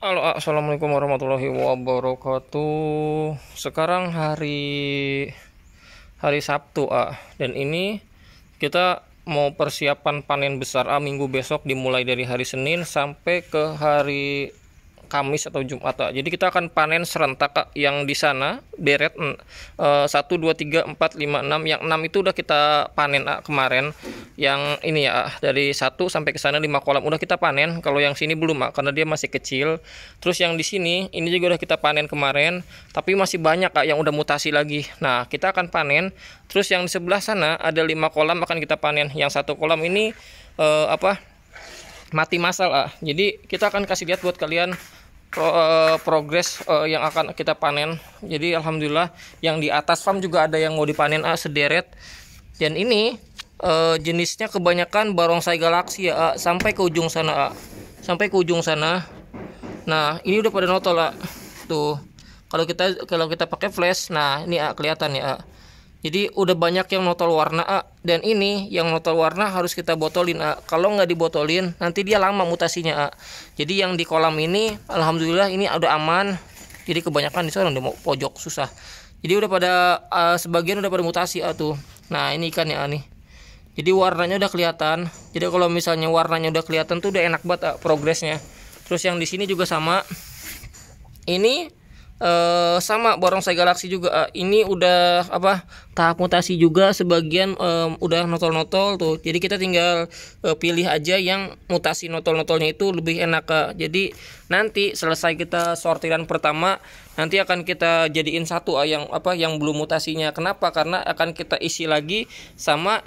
Halo, assalamualaikum warahmatullahi wabarakatuh. Sekarang hari hari Sabtu, dan ini kita mau persiapan panen besar minggu besok, dimulai dari hari Senin sampai ke hari Kamis atau Jumat. Jadi kita akan panen serentak, yang di sana deret 1 2 3 4 5 6. Yang 6 itu udah kita panen kemarin. Yang ini ya, dari 1 sampai ke sana 5 kolam udah kita panen. Kalau yang sini belum karena dia masih kecil. Terus yang di sini ini juga udah kita panen kemarin, tapi masih banyak yang udah mutasi lagi. Nah, kita akan panen. Terus yang di sebelah sana ada 5 kolam akan kita panen. Yang 1 kolam ini mati masal. Jadi kita akan kasih lihat buat kalian progres yang akan kita panen. Jadi alhamdulillah yang di atas farm juga ada yang mau dipanen sederet. Dan ini jenisnya kebanyakan barongsai galaksi sampai ke ujung sana sampai ke ujung sana. Nah, ini udah pada notol tuh. Kalau kita pakai flash, nah ini kelihatan ya. Jadi udah banyak yang notol warna dan ini yang notol warna harus kita botolin. Kalau nggak dibotolin nanti dia lama mutasinya. Jadi yang di kolam ini alhamdulillah ini udah aman. Jadi kebanyakan di sana udah mau pojok susah. Jadi udah pada sebagian udah pada mutasi tuh. Nah, ini ikannya nih. Jadi warnanya udah kelihatan. Jadi kalau misalnya warnanya udah kelihatan tuh udah enak banget progresnya. Terus yang di sini juga sama. Ini sama barongsai galaksi juga. Ini udah tahap mutasi juga, sebagian udah notol-notol tuh. Jadi kita tinggal pilih aja yang mutasi notol-notolnya itu lebih enak. Jadi nanti selesai kita sortiran pertama, nanti akan kita jadiin satu yang belum mutasinya. Kenapa? Karena akan kita isi lagi sama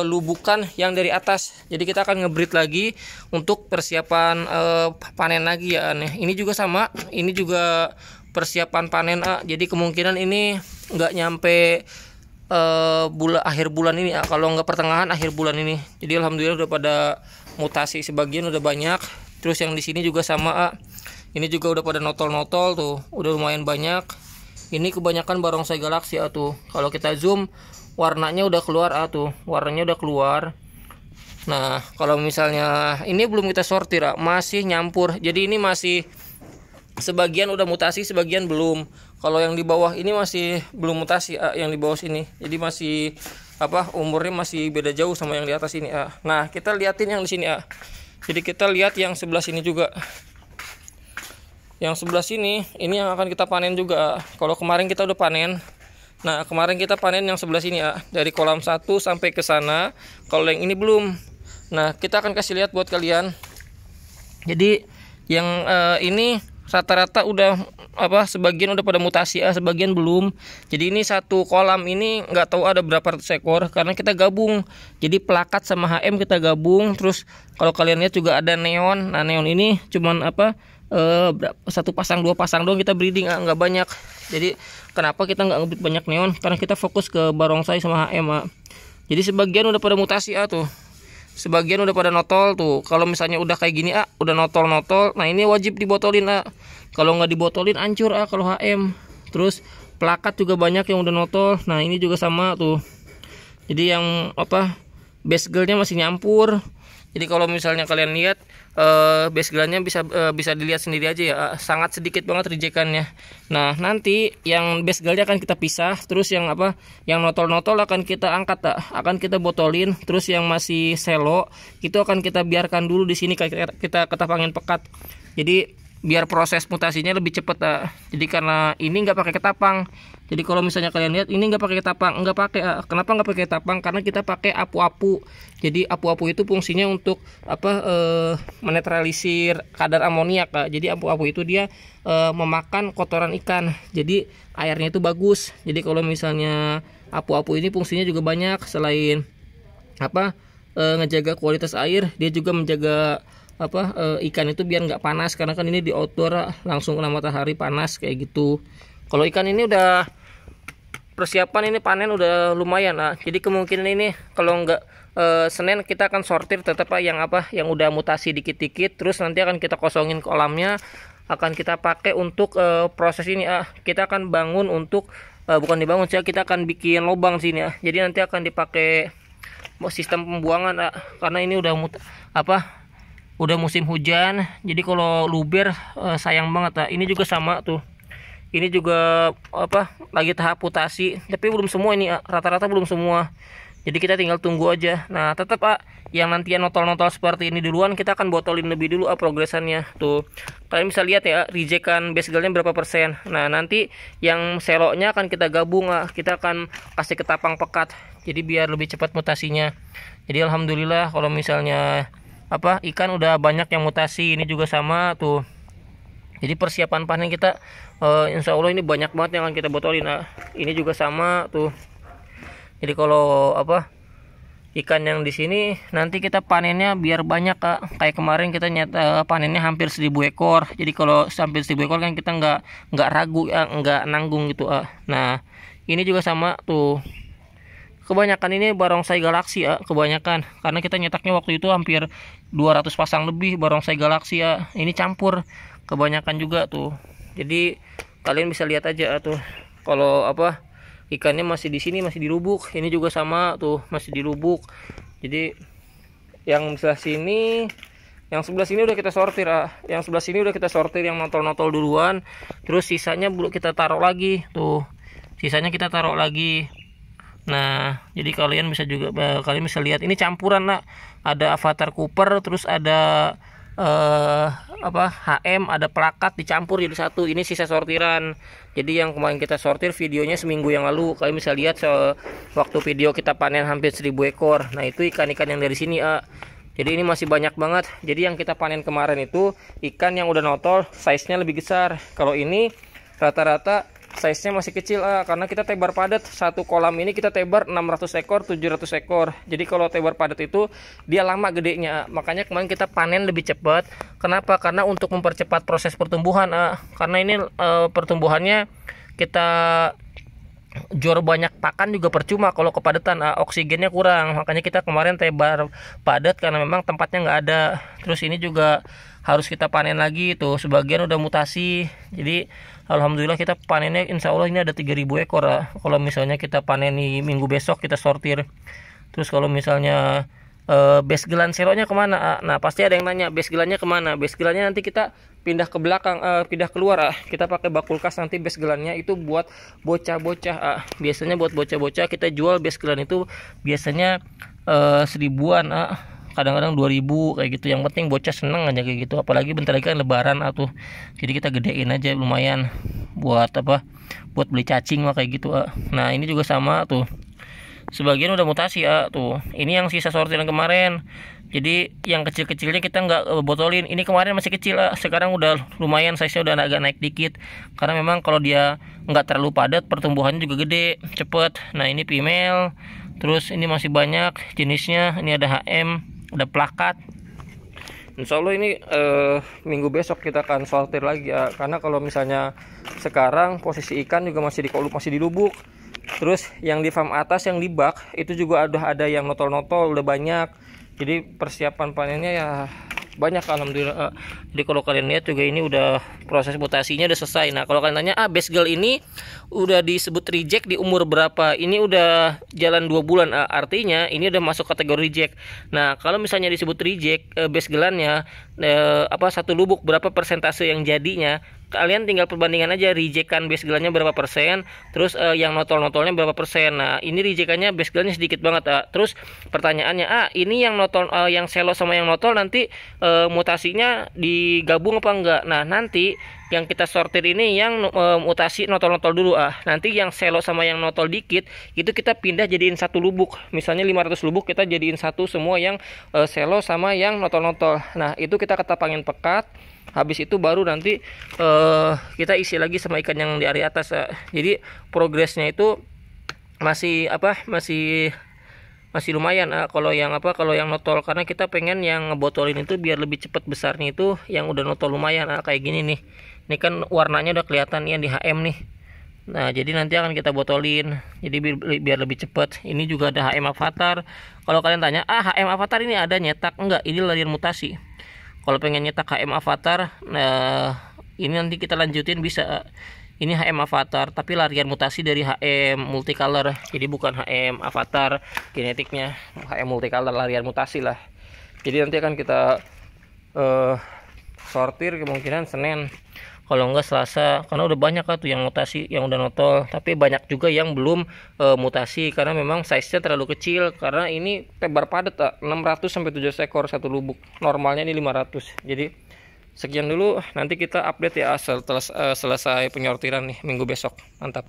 lubukan yang dari atas. Jadi kita akan ngebreed lagi untuk persiapan panen lagi ya. Ini juga sama, ini juga persiapan panen jadi kemungkinan ini nggak nyampe akhir bulan ini kalau nggak pertengahan akhir bulan ini. Jadi alhamdulillah udah pada mutasi, sebagian udah banyak. Terus yang di sini juga sama ini juga udah pada notol-notol tuh, udah lumayan banyak. Ini kebanyakan barongsai galaksi tuh. Kalau kita zoom warnanya udah keluar tuh, warnanya udah keluar. Nah, kalau misalnya ini belum kita sortir masih nyampur. Jadi ini masih sebagian udah mutasi, sebagian belum. Kalau yang di bawah ini masih belum mutasi yang di bawah sini. Jadi masih umurnya masih beda jauh sama yang di atas ini Nah, kita liatin yang di sini Jadi kita lihat yang sebelah sini juga. Yang sebelah sini ini yang akan kita panen juga. Kalau kemarin kita udah panen. Nah, kemarin kita panen yang sebelah sini dari kolam 1 sampai ke sana. Kalau yang ini belum. Nah, kita akan kasih lihat buat kalian. Jadi yang ini rata-rata udah sebagian udah pada mutasi sebagian belum. Jadi ini satu kolam ini nggak tahu ada berapa ratus ekor karena kita gabung. Jadi plakat sama HM kita gabung. Terus kalau kalian lihat juga ada neon. Nah, neon ini cuman satu pasang 2 pasang doang kita breeding nggak banyak. Jadi kenapa kita nggak ngebreed banyak neon? Karena kita fokus ke barongsai sama HM Jadi sebagian udah pada mutasi tuh. Sebagian udah pada notol tuh. Kalau misalnya udah kayak gini udah notol-notol, nah ini wajib dibotolin Kalau nggak dibotolin hancur kalau HM. Terus plakat juga banyak yang udah notol. Nah, ini juga sama tuh. Jadi yang base girlnya masih nyampur. Jadi kalau misalnya kalian lihat base girlnya bisa dilihat sendiri aja ya, sangat sedikit banget rejekannya. Nah, nanti yang base girlnya akan kita pisah. Terus yang yang notol-notol akan kita angkat akan kita botolin. Terus yang masih selo itu akan kita biarkan dulu di sini, kita ketapangin pekat. Jadi biar proses mutasinya lebih cepat Jadi karena ini nggak pakai ketapang. Jadi kalau misalnya kalian lihat ini nggak pakai ketapang, nggak pakai kenapa nggak pakai ketapang? Karena kita pakai apu-apu. Jadi apu-apu itu fungsinya untuk menetralisir kadar amoniak Jadi apu-apu itu dia memakan kotoran ikan. Jadi airnya itu bagus. Jadi kalau misalnya apu-apu ini fungsinya juga banyak, selain ngejaga kualitas air, dia juga menjaga ikan itu biar nggak panas, karena kan ini di outdoor langsung kena matahari panas kayak gitu. Kalau ikan ini udah persiapan ini panen udah lumayan jadi kemungkinan ini kalau nggak Senin kita akan sortir tetap yang udah mutasi dikit-dikit. Terus nanti akan kita kosongin kolamnya, akan kita pakai untuk proses ini kita akan bangun untuk bukan dibangun sih, kita akan bikin lubang sini jadi nanti akan dipakai sistem pembuangan karena ini udah udah musim hujan, jadi kalau luber sayang banget. Ini juga sama tuh, ini juga lagi tahap mutasi, tapi belum semua ini, rata-rata belum semua. Jadi kita tinggal tunggu aja. Nah tetap yang nanti notol-notol seperti ini duluan kita akan botolin lebih dulu progresannya. Tuh kalian bisa lihat ya, rejectan basegirlnya berapa persen. Nah nanti yang seloknya akan kita gabung, kita akan kasih ke tapang pekat, jadi biar lebih cepat mutasinya. Jadi alhamdulillah kalau misalnya ikan udah banyak yang mutasi, ini juga sama tuh. Jadi persiapan panen kita insya Allah ini banyak banget yang akan kita botolin. Ini juga sama tuh. Jadi kalau ikan yang di sini nanti kita panennya biar banyak, kayak kemarin kita panennya hampir 1000 ekor. Jadi kalau sampai 1000 ekor kan kita nggak ragu ya, nggak nanggung gitu. Nah ini juga sama tuh. Kebanyakan ini barongsai galaksi kebanyakan, karena kita nyetaknya waktu itu hampir 200 pasang lebih barongsai galaksi Ini campur kebanyakan juga tuh. Jadi kalian bisa lihat aja tuh, kalau ikannya masih di sini, masih di lubuk. Ini juga sama tuh, masih di lubuk. Jadi yang sebelah sini, udah kita sortir. Yang sebelah sini udah kita sortir yang notol-notol duluan. Terus sisanya kita taruh lagi tuh. Sisanya kita taruh lagi. Nah, jadi kalian bisa lihat ini campuran ada avatar Cooper, terus ada HM, ada plakat dicampur jadi satu. Ini sisa sortiran. Jadi yang kemarin kita sortir videonya seminggu yang lalu, kalian bisa lihat waktu video kita panen hampir 1000 ekor. Nah itu ikan-ikan yang dari sini jadi ini masih banyak banget. Jadi yang kita panen kemarin itu ikan yang udah notol, size-nya lebih besar. Kalau ini rata-rata size-nya masih kecil karena kita tebar padat. Satu kolam ini kita tebar 600 ekor 700 ekor. Jadi kalau tebar padat itu dia lama gedenya, makanya kemarin kita panen lebih cepat. Kenapa? Karena untuk mempercepat proses pertumbuhan karena ini pertumbuhannya kita jor banyak pakan juga percuma kalau kepadatan, oksigennya kurang. Makanya kita kemarin tebar padat karena memang tempatnya nggak ada. Terus ini juga harus kita panen lagi tuh, sebagian udah mutasi. Jadi alhamdulillah kita panennya insya Allah ini ada 3000 ekor kalau misalnya kita panen di minggu besok kita sortir. Terus kalau misalnya basgelan seronya kemana? Nah pasti ada yang nanya basgelannya kemana. Basgelannya nanti kita pindah ke belakang, pindah keluar. Kita pakai bak kulkas nanti basgelannya itu buat bocah-bocah. Biasanya buat bocah-bocah kita jual basgelan itu biasanya 1000-an, kadang-kadang 2000 kayak gitu. Yang penting bocah seneng aja kayak gitu, apalagi bentar lagi kan lebaran tuh. Jadi kita gedein aja lumayan buat buat beli cacing kayak gitu. Nah ini juga sama tuh, sebagian udah mutasi tuh. Ini yang sisa sortiran kemarin. Jadi yang kecil-kecilnya kita nggak botolin. Ini kemarin masih kecil, sekarang udah lumayan, size-nya udah agak naik dikit. Karena memang kalau dia nggak terlalu padat pertumbuhannya juga gede, cepet. Nah ini female. Terus ini masih banyak jenisnya. Ini ada HM, ada plakat. Insya Allah ini minggu besok kita akan sortir lagi karena kalau misalnya sekarang posisi ikan juga masih di lubuk. Terus yang di farm atas yang di bak itu juga ada yang notol-notol udah banyak. Jadi persiapan panennya ya banyak alhamdulillah. Jadi kalau kalian lihat juga ini udah proses mutasinya udah selesai. Nah kalau kalian tanya basegirl ini udah disebut reject di umur berapa? Ini udah jalan 2 bulan, artinya ini udah masuk kategori reject. Nah kalau misalnya disebut reject basegirlannya satu lubuk berapa persentase yang jadinya, kalian tinggal perbandingan aja rejectan basegirlnya berapa persen, terus yang notol-notolnya berapa persen. Nah ini rejectannya basegirlnya sedikit banget. Terus pertanyaannya ini yang notol, yang selo sama yang notol nanti mutasinya digabung apa enggak? Nah nanti yang kita sortir ini yang mutasi notol-notol dulu. Nanti yang selo sama yang notol dikit itu kita pindah jadiin satu lubuk. Misalnya 500 lubuk kita jadiin satu semua yang selo sama yang notol-notol. Nah itu kita ketapangin pekat. Habis itu baru nanti kita isi lagi sama ikan yang di area atas. Jadi progresnya itu masih lumayan kalau yang notol, karena kita pengen yang ngebotolin itu biar lebih cepat besarnya itu yang udah notol lumayan kayak gini nih. Ini kan warnanya udah kelihatan yang di HM nih. Nah jadi nanti akan kita botolin, jadi biar lebih cepat. Ini juga ada HM Avatar. Kalau kalian tanya HM Avatar ini ada nyetak? Enggak, ini larian mutasi. Kalau pengen nyetak HM Avatar, nah ini nanti kita lanjutin bisa. Ini HM Avatar tapi larian mutasi dari HM Multicolor. Jadi bukan HM Avatar genetiknya, HM Multicolor larian mutasi lah. Jadi nanti akan kita sortir kemungkinan Senin, kalau enggak Selasa, karena udah banyak tuh yang mutasi, yang udah notol, tapi banyak juga yang belum mutasi karena memang size-nya terlalu kecil. Karena ini tebar padat 600 sampai 700 ekor satu lubuk, normalnya ini 500. Jadi sekian dulu, nanti kita update ya setelah selesai penyortiran nih minggu besok. Mantap.